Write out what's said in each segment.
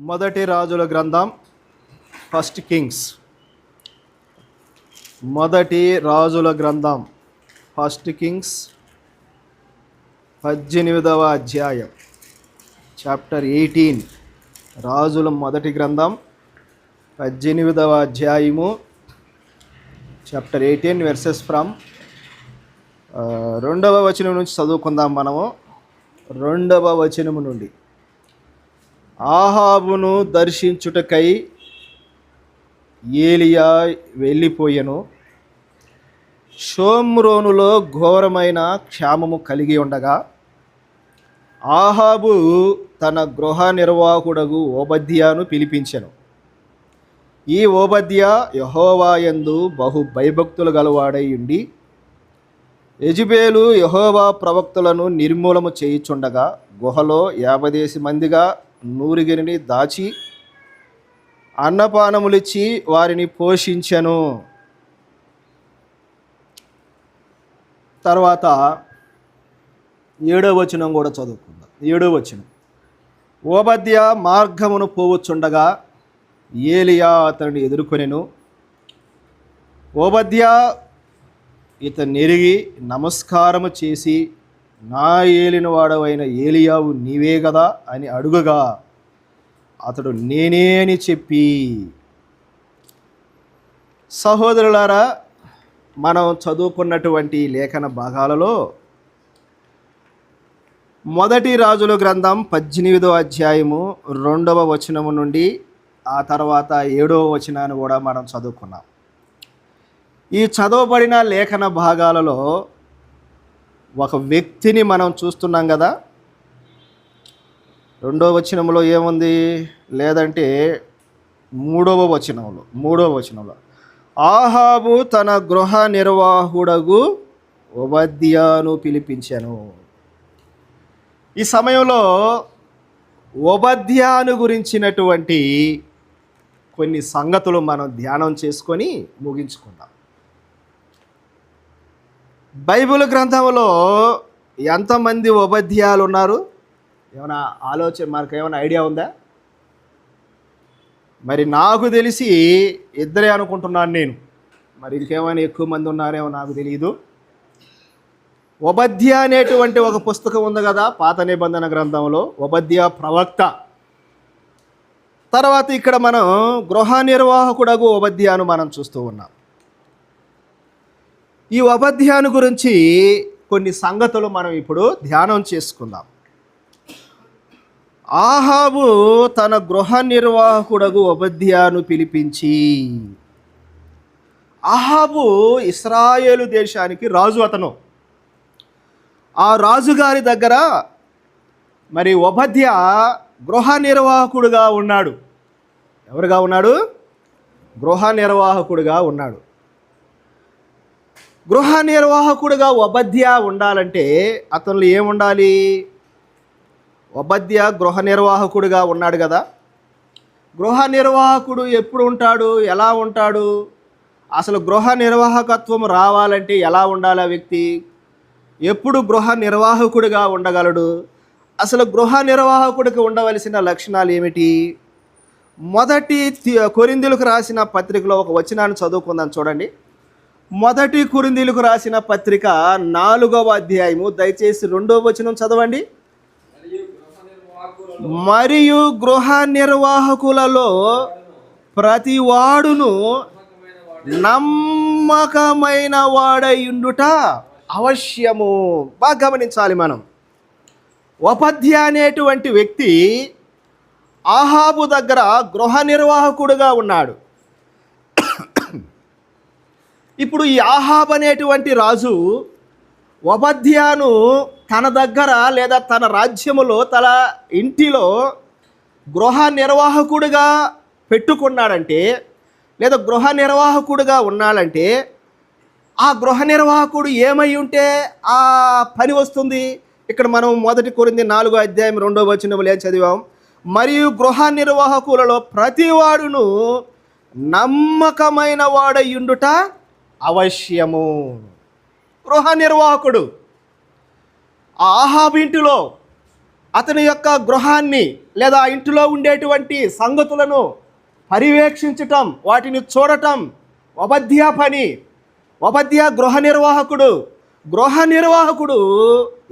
మొదటి రాజుల గ్రంథం ఫస్ట్ కింగ్స్. మొదటి రాజుల గ్రంథం ఫస్ట్ కింగ్స్ 18వ అధ్యాయం చాప్టర్ 18. రాజుల మొదటి గ్రంథం 18వ అధ్యాయము చాప్టర్ 18 వెర్సెస్ ఫ్రమ్ 2వ వచనం నుంచి చదువుకుందాం. మనము 2వ వచనము నుండి. ఆహాబును దర్శించుటకై ఏలియా వెళ్ళిపోయెను. షోమ్రోనులో ఘోరమైన క్షామము కలిగి ఉండగా ఆహాబు తన గృహ నిర్వాహకుడగు ఓబద్యాను పిలిపించెను. ఈ ఓబద్యా యెహోవా యందు బహు భయభక్తులు గలవాడై ఉండి యెజెబెలు యెహోవా ప్రవక్తలను నిర్మూలము చేయుచుండగా గుహలో 50 మందిగా నూరిగిరిని దాచి అన్నపానములిచ్చి వారిని పోషించెను. తర్వాత 7వ వచనం కూడా చదువుకుందాం. 7వ వచనం. ఓబద్యా మార్గమును పోవచ్చుండగా ఏలియా అతనిని ఎదుర్కొనెను. ఓబద్యా ఇతన్ని ఎరిగి నమస్కారము చేసి, నా ఏలినవాడవైన ఏలియావు నీవే కదా అని అడుగగా అతడు నేనే అని చెప్పి. సహోదరులారా, మనం చదువుకున్నటువంటి లేఖన భాగాలలో మొదటి రాజుల గ్రంథం 18వ అధ్యాయము 2వ వచనము నుండి ఆ తర్వాత 7వ వచనాన్ని కూడా మనం చదువుకున్నాం. ఈ చదవబడిన లేఖన భాగాలలో ఒక వ్యక్తిని మనం చూస్తున్నాం కదా. 2వ వచనంలో ఏముంది, లేదంటే 3వ వచనంలో ఆహాబు తన గృహ నిర్వాహకుడగు ఓబద్యాను పిలిపించెను. ఈ సమయంలో ఓబద్యాను గురించినటువంటి కొన్ని సంగతులు మనం ధ్యానం చేసుకొని ముగించుకుందాం. బైబిల్ గ్రంథంలో ఎంతమంది ఓబద్యాలు ఉన్నారు? ఏమైనా ఆలోచన, మనకు ఏమైనా ఐడియా ఉందా? మరి నాకు తెలిసి 2 అనుకుంటున్నాను నేను. మరి ఇంకేమైనా ఎక్కువ మంది ఉన్నారేమో నాకు తెలియదు. ఓబద్యా అనేటువంటి ఒక పుస్తకం ఉంది కదా పాత నిబంధన గ్రంథంలో, ఓబద్యా ప్రవక్త. తర్వాత ఇక్కడ మనం గృహ నిర్వాహకుడగు ఓబద్యాను మనం చూస్తూ ఉన్నాం. ఈ ఓబద్యాను గురించి కొన్ని సంగతులు మనం ఇప్పుడు ధ్యానం చేసుకుందాం. ఆహాబు తన గృహ నిర్వాహకుడగు ఓబద్యాను పిలిపించి. ఆహాబు ఇశ్రాయేలు దేశానికి రాజు. అతను ఆ రాజుగారి దగ్గర మరి ఓబద్యా గృహ నిర్వాహకుడుగా ఉన్నాడు. ఎవరుగా ఉన్నాడు? గృహ నిర్వాహకుడుగా ఉన్నాడు. గృహ నిర్వాహకుడుగా ఓబద్యా ఉండాలంటే అతను ఏముండాలి? ఓబద్యా గృహ నిర్వాహకుడుగా ఉన్నాడు కదా. గృహ నిర్వాహకుడు ఎప్పుడు ఉంటాడు? ఎలా ఉంటాడు? అసలు గృహ నిర్వాహకత్వం రావాలంటే ఎలా ఉండాలి ఆ వ్యక్తి? ఎప్పుడు గృహ నిర్వాహకుడిగా ఉండగలడు? అసలు గృహ నిర్వాహకుడికి ఉండవలసిన లక్షణాలు ఏమిటి? మొదటి కొరింథీయులకు రాసిన పత్రికలో ఒక వచనాన్ని చదువుకుందాం. చూడండి. మొదటి కొరింథీయులకు రాసిన పత్రిక 4వ అధ్యాయము దయచేసి 2వ వచనం చదవండి. మరియు గృహ నిర్వాహకులలో ప్రతి వాడును నమ్మకమైన వాడయుండుట అవశ్యము. బాగా గమనించాలి మనం. ఓబద్యా అనేటువంటి వ్యక్తి ఆహాబు దగ్గర గృహ నిర్వాహకుడుగా ఉన్నాడు. ఇప్పుడు ఈ ఆహాబ్ అనేటువంటి రాజు ఓబద్యాను తన దగ్గర లేదా తన రాజ్యములో తన ఇంటిలో గృహ నిర్వాహకుడిగా పెట్టుకున్నాడంటే, లేదా గృహ నిర్వాహకుడిగా ఉన్నాడంటే ఆ గృహ నిర్వాహకుడు ఏమై ఉంటే ఆ పని వస్తుంది? ఇక్కడ మనం మొదటి కొరింథీ 4వ అధ్యాయం 2వ వచనంలో ఏం చదివాం? మరియు గృహ నిర్వాహకులలో ప్రతివాడును నమ్మకమైన వాడయుండుట అవశ్యము. గృహ నిర్వాహకుడు ఆహాబు ఇంటిలో అతని యొక్క గృహాన్ని లేదా ఇంటిలో ఉండేటువంటి సంగతులను పర్యవేక్షించటం, వాటిని చూడటం ఒబద్యా పని. ఒబద్యా గృహ నిర్వాహకుడు. గృహ నిర్వాహకుడు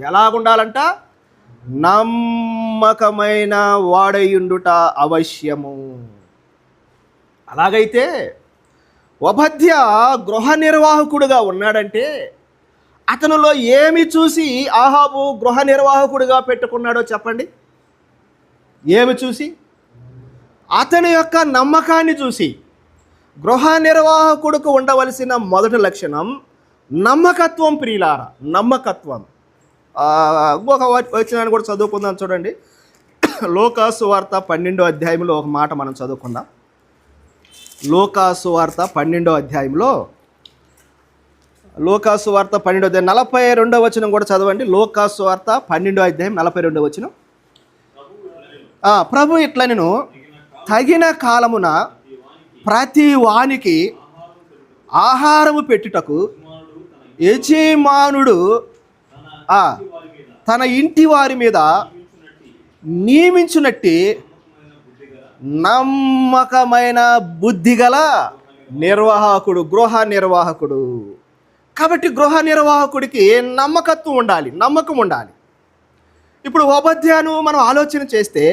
ఎలాగుండాలంట? నమ్మకమైన వాడయుండుట అవశ్యము. అలాగైతే ఒబద్యా గృహ నిర్వాహకుడుగా ఉన్నాడంటే అతనిలో ఏమి చూసి ఆహాబు గృహ నిర్వాహకుడిగా పెట్టుకున్నాడో చెప్పండి. ఏమి చూసి? అతని యొక్క నమ్మకాన్ని చూసి. గృహ నిర్వాహకుడికి ఉండవలసిన మొదటి లక్షణం నమ్మకత్వం ప్రియులారా, నమ్మకత్వం. ఇంకొక వచనాన్ని కూడా చదువుకుందాం చూడండి. లూకాసు వార్త 12వ అధ్యాయంలో ఒక మాట మనం చదువుకుందాం. లూకాసు వార్త 12వ అధ్యాయంలో, లూకాసు వార్త 12వ అధ్యాయం 42వ వచనం కూడా చదవండి. లూకాసు వార్త 12వ అధ్యాయం 42వ వచనం. ప్రభు ఇట్లా నేను తగిన కాలమున ప్రతి వానికి ఆహారము పెట్టుటకు యజమానుడు తన ఇంటి వారి మీద నియమించునట్టి నమ్మకమైన బుద్ధిగల నిర్వాహకుడు, గృహ నిర్వాహకుడు. కాబట్టి గృహ నిర్వాహకుడికి నమ్మకత్వం ఉండాలి, నమ్మకం ఉండాలి. ఇప్పుడు ఒబద్యాను మనం ఆలోచన చేస్తే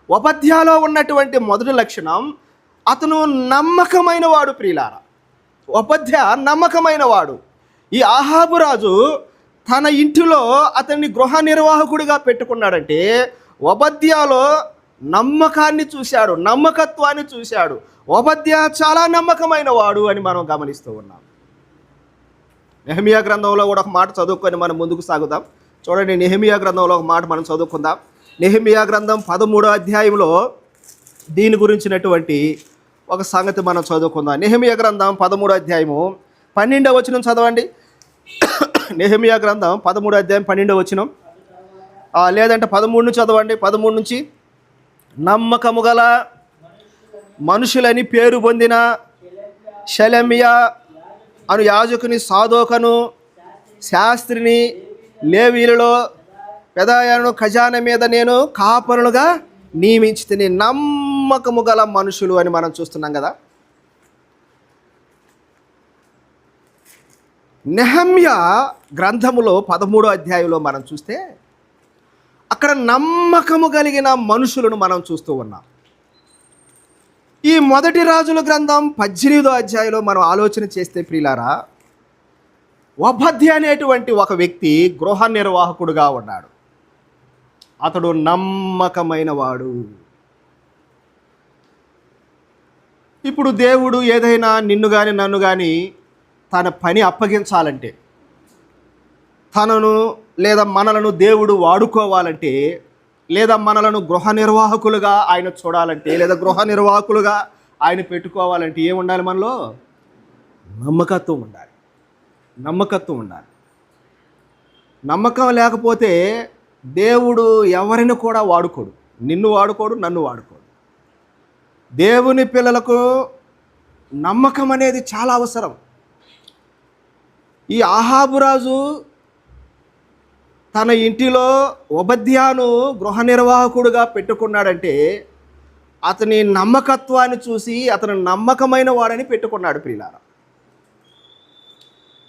ఒబద్యాలో ఉన్నటువంటి మొదటి లక్షణం అతను నమ్మకమైన వాడు ప్రియులారా. ఒబద్యా నమ్మకమైన వాడు. ఈ ఆహాబు రాజు తన ఇంటిలో అతన్ని గృహ నిర్వాహకుడిగా పెట్టుకున్నాడంటే ఒబద్యాలో నమ్మకాన్ని చూశాడు, నమ్మకత్వాన్ని చూశాడు. ఒబద్యా చాలా నమ్మకమైన వాడు అని మనం గమనిస్తూ ఉన్నాం. నెహెమియా గ్రంథంలో కూడా ఒక మాట చదువుకొని మనం ముందుకు సాగుదాం. చూడండి, నెహెమియా గ్రంథంలో ఒక మాట మనం చదువుకుందాం. నెహెమియా గ్రంథం 13వ అధ్యాయంలో దీని గురించినటువంటి ఒక సంగతి మనం చదువుకుందాం. నెహెమియా గ్రంథం 13వ అధ్యాయము 12వ వచనం చదవండి. నెహెమియా గ్రంథం 13వ అధ్యాయం 12వ వచనం, లేదంటే 13 చదవండి. 13 నుంచి, నమ్మకము గల మనుషులని పేరు పొందిన షెలెమియా అను యాజకుని, సాదోకను శాస్త్రిని, లేవీలలో పెదాయాను ఖజానా మీద నేను కాపరులుగా నియమించి తిని. నమ్మకము గల మనుషులు అని మనం చూస్తున్నాం కదా. నెహెమ్యా గ్రంథములో 13వ అధ్యాయంలో మనం చూస్తే అక్కడ నమ్మకము కలిగిన మనుషులను మనం చూస్తూ ఉన్నాం. ఈ మొదటి రాజుల గ్రంథం 18వ అధ్యాయంలో మనం ఆలోచన చేస్తే ప్రియులారా, ఒబద్యా అనేటువంటి ఒక వ్యక్తి గృహ నిర్వాహకుడుగా ఉన్నాడు. అతడు నమ్మకమైన వాడు. ఇప్పుడు దేవుడు ఏదైనా నిన్ను కానీ నన్ను కానీ తన పని అప్పగించాలంటే, తనను లేదా మనలను దేవుడు వాడుకోవాలంటే, లేదా మనలను గృహ నిర్వాహకులుగా ఆయన చూడాలంటే, లేదా గృహ నిర్వాహకులుగా ఆయన పెట్టుకోవాలంటే ఏముండాలి? మనలో నమ్మకత్వం ఉండాలి, నమ్మకత్వం ఉండాలి. నమ్మకం లేకపోతే దేవుడు ఎవరిని కూడా వాడుకోడు. నిన్ను వాడుకోడు, నన్ను వాడుకోడు. దేవుని పిల్లలకు నమ్మకం అనేది చాలా అవసరం. ఈ ఆహాబు రాజు తన ఇంటిలో ఒబద్యాను గృహ నిర్వాహకుడుగా పెట్టుకున్నాడంటే అతని నమ్మకత్వాన్ని చూసి అతను నమ్మకమైన వాడని పెట్టుకున్నాడు ప్రియులారా.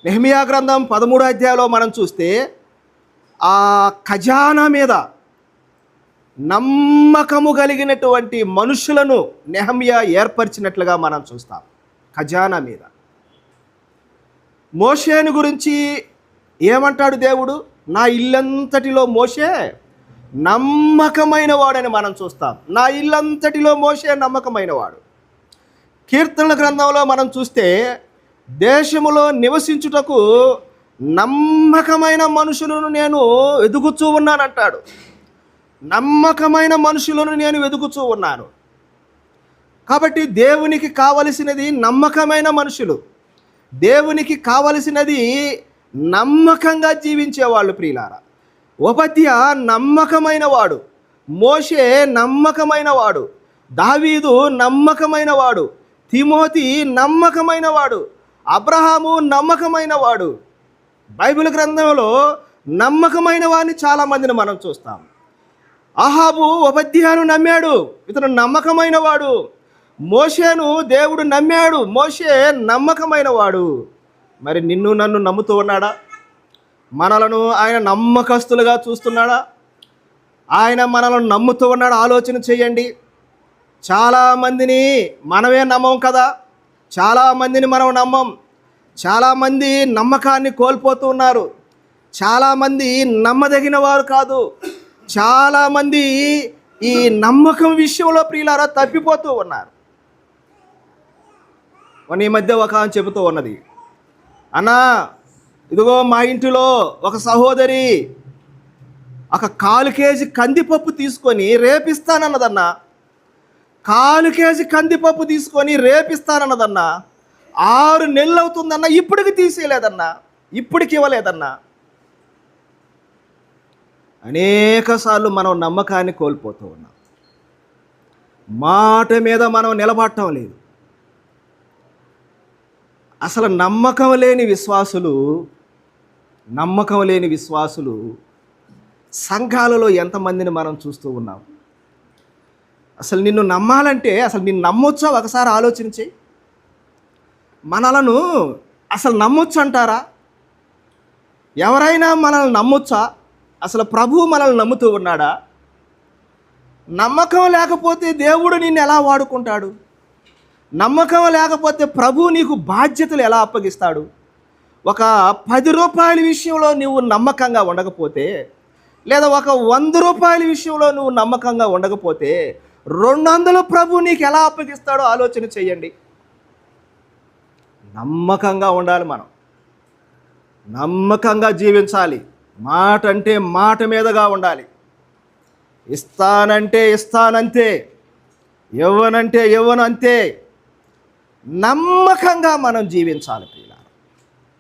నెహెమియా గ్రంథం 13వ అధ్యాయంలో మనం చూస్తే ఆ ఖజానా మీద నమ్మకము కలిగినటువంటి మనుషులను నెహెమియా ఏర్పరిచినట్లుగా మనం చూస్తాం. ఖజానా మీద మోషేను గురించి ఏమంటాడు దేవుడు? నా ఇల్లంతటిలో మోషే నమ్మకమైన వాడని మనం చూస్తాం. నా ఇల్లంతటిలో మోషే నమ్మకమైన వాడు. కీర్తనల గ్రంథంలో మనం చూస్తే దేశములో నివసించుటకు నమ్మకమైన మనుషులను నేను వెతుకుతూ ఉన్నానంటాడు. నమ్మకమైన మనుషులను నేను వెతుకుతూ ఉన్నాను. కాబట్టి దేవునికి కావలసినది నమ్మకమైన మనుషులు. దేవునికి కావలసినది నమ్మకంగా జీవించేవాళ్ళు ప్రియులారా. ఒబద్యా నమ్మకమైన వాడు, మోషే నమ్మకమైన వాడు, దావీదు నమ్మకమైన వాడు, తిమోతి నమ్మకమైన వాడు, అబ్రహాము నమ్మకమైన వాడు. బైబిల్ గ్రంథంలో నమ్మకమైన వారిని చాలామందిని మనం చూస్తాం. అహాబు ఓబద్యాను నమ్మాడు, ఇతను నమ్మకమైన వాడు. మోషేను దేవుడు నమ్మాడు, మోషే నమ్మకమైన వాడు. మరి నిన్ను నన్ను నమ్ముతూ ఉన్నాడా? మనలను ఆయన నమ్మకస్తులుగా చూస్తున్నాడా? ఆయన మనలను నమ్ముతూ ఉన్నాడు? ఆలోచన చేయండి. చాలామందిని మనమే నమ్మం కదా, చాలామందిని మనం నమ్మం. చాలామంది నమ్మకాన్ని కోల్పోతూ ఉన్నారు. చాలామంది నమ్మదగిన వారు కాదు. చాలామంది ఈ నమ్మకం విషయంలో ప్రియులారా తప్పిపోతూ ఉన్నారు. ఈ మధ్య ఒక ఆమె చెబుతూ ఉన్నది, అన్నా ఇదిగో మా ఇంటిలో ఒక సహోదరి ఒక 1/4 కేజీ కందిపప్పు తీసుకొని రేపిస్తానన్నదన్నా. 1/4 కేజీ కందిపప్పు తీసుకొని రేపిస్తానన్నదన్నా. 6 నెలలు అవుతుందన్నా, ఇప్పటికి తీసేయలేదన్నా, ఇప్పటికి ఇవ్వలేదన్నా. అనేక సార్లు మనం నమ్మకాన్ని కోల్పోతూ ఉన్నాం. మాట మీద మనం నిలబడటం లేదు. అసలు నమ్మకం లేని విశ్వాసులు సంఘాలలో ఎంతమందిని మనం చూస్తూ ఉన్నాం. అసలు నిన్ను నమ్మాలంటే అసలు నిన్ను నమ్మొచ్చా? ఒకసారి ఆలోచించి. మనలను అసలు నమ్మొచ్చు అంటారా? ఎవరైనా మనల్ని నమ్మొచ్చా? అసలు ప్రభువు మనల్ని నమ్ముతూ ఉన్నాడా? నమ్మకం లేకపోతే దేవుడు నిన్ను ఎలా వాడుకుంటాడు? నమ్మకం లేకపోతే ప్రభువు నీకు బాధ్యతలు ఎలా అప్పగిస్తాడు? ఒక 10 రూపాయల విషయంలో నువ్వు నమ్మకంగా ఉండకపోతే, లేదా ఒక 100 రూపాయల విషయంలో నువ్వు నమ్మకంగా ఉండకపోతే 200 ప్రభువు నీకు ఎలా అప్పగిస్తాడో ఆలోచన చేయండి. నమ్మకంగా ఉండాలి. మనం నమ్మకంగా జీవించాలి. మాట అంటే మాట మీదగా ఉండాలి. ఇస్తానంటే ఇస్తానంతే, ఇవ్వనంటే ఇవ్వను అంతే. నమ్మకంగా మనం జీవించాలి ప్రియులారా,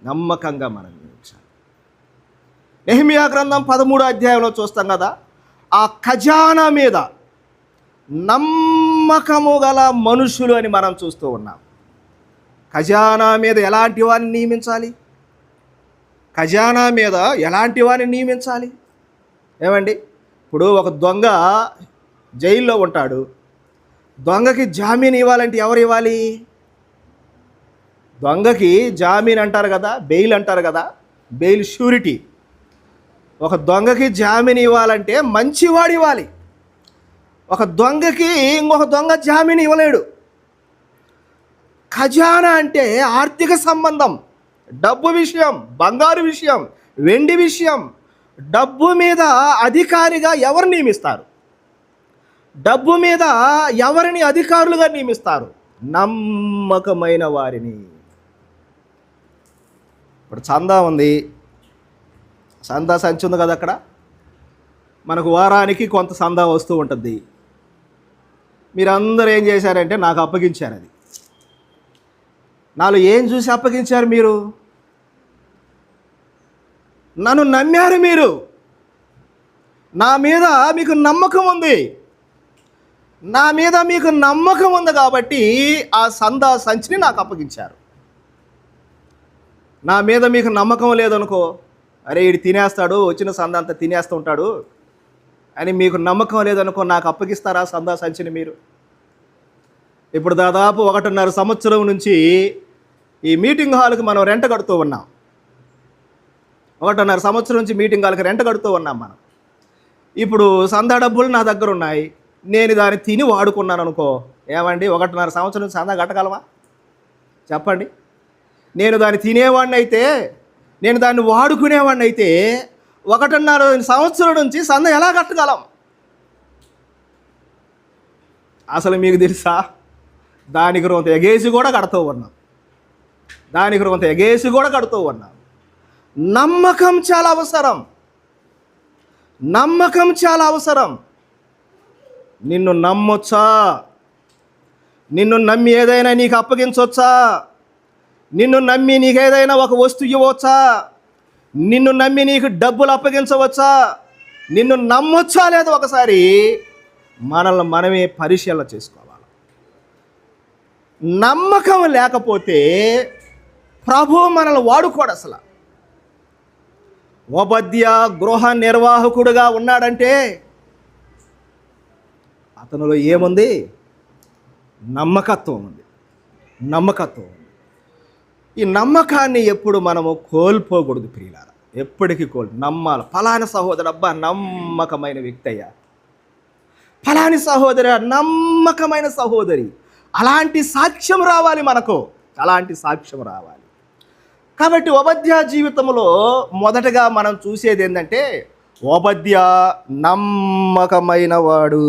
నమ్మకంగా మనం జీవించాలి. నెహెమియా గ్రంథం 13వ అధ్యాయంలో చూస్తాం కదా, ఆ ఖజానా మీద నమ్మకము గల మనుషులు అని మనం చూస్తూ ఉన్నాం. ఖజానా మీద ఎలాంటి వారిని నియమించాలి? ఖజానా మీద ఎలాంటి వారిని నియమించాలి? ఏమండి, ఇప్పుడు ఒక దొంగ జైల్లో ఉంటాడు. దొంగకి జామీన్ ఇవ్వాలంటే ఎవరు ఇవ్వాలి? దొంగకి జామీన్ అంటారు కదా, బెయిల్ అంటారు కదా, బెయిల్ షూరిటీ. ఒక దొంగకి జామీన్ ఇవ్వాలంటే మంచివాడు ఇవ్వాలి. ఒక దొంగకి ఇంకొక దొంగ జామీన్ ఇవ్వలేడు. ఖజానా అంటే ఆర్థిక సంబంధం, డబ్బు విషయం, బంగారు విషయం, వెండి విషయం. డబ్బు మీద అధికారిగా ఎవరు నియమిస్తారు? డబ్బు మీద ఎవరిని అధికారులుగా నియమిస్తారు? నమ్మకమైన వారిని. ఇప్పుడు చందా ఉంది, చందా సంచి ఉంది కదా, అక్కడ మనకు వారానికి కొంత చందా వస్తూ ఉంటుంది. మీరందరూ ఏం చేశారంటే నాకు అప్పగించారు. అది నాలో ఏం చూసి అప్పగించారు? మీరు నన్ను నమ్మారు. మీరు నా మీద మీకు నమ్మకం ఉంది. నా మీద మీకు నమ్మకం ఉంది కాబట్టి ఆ సందా సంచిని నాకు అప్పగించారు. నా మీద మీకు నమ్మకం లేదనుకో, అరే వీడు తినేస్తాడు, వచ్చిన సందా అంతా తినేస్తూ ఉంటాడు అని మీకు నమ్మకం లేదనుకో, నాకు అప్పగిస్తారా సందా సంచిని మీరు? ఇప్పుడు దాదాపు 1.5 సంవత్సరం నుంచి ఈ మీటింగ్ హాల్కి మనం రెంట కడుతూ ఉన్నాం. 1.5 సంవత్సరం నుంచి మీటింగ్ హాల్కి రెంట కడుతూ ఉన్నాం మనం. ఇప్పుడు సందా డబ్బులు నా దగ్గర ఉన్నాయి. నేను దాన్ని తిని వాడుకున్నాను అనుకో, ఏమండి 1.5 సంవత్సరం నుంచి సందా కట్టగలవా? చెప్పండి. నేను దాన్ని తినేవాడిని అయితే, నేను దాన్ని వాడుకునేవాడిని అయితే 1.5 సంవత్సరం నుంచి సందా ఎలా కట్టగలం? అసలు మీకు తెలుసా, దానికి రొంత ఎగేసి కూడా కడుతూ ఉన్నాం. నమ్మకం చాలా అవసరం. నిన్ను నమ్మొచ్చా? నిన్ను నమ్మి ఏదైనా నీకు అప్పగించవచ్చా? నిన్ను నమ్మి నీకు ఏదైనా ఒక వస్తువు ఇవ్వవచ్చా? నిన్ను నమ్మి నీకు డబ్బులు అప్పగించవచ్చా? నిన్ను నమ్మొచ్చా లేదా? ఒకసారి మనల్ని మనమే పరిశీలన చేసుకోవాలి. నమ్మకం లేకపోతే ప్రభువు మనల్ని వాడుకోడు. అసలు ఓబద్యా గృహ నిర్వాహకుడుగా ఉన్నాడంటే అతనిలో ఏముంది? నమ్మకత్వం ఉంది. నమ్మకత్వం ఉంది. ఈ నమ్మకాన్ని ఎప్పుడు మనము కోల్పోకూడదు ప్రియులారా. ఎప్పటికీ నమ్మాలి. ఫలాని సహోదరు అబ్బా నమ్మకమైన వ్యక్తి అయ్యా, ఫలాని సహోదరి నమ్మకమైన సహోదరి, అలాంటి సాక్ష్యం రావాలి మనకు, అలాంటి సాక్ష్యం రావాలి. కాబట్టి ఓబద్యా జీవితంలో మొదటగా మనం చూసేది ఏంటంటే ఓబద్యా నమ్మకమైన వాడు.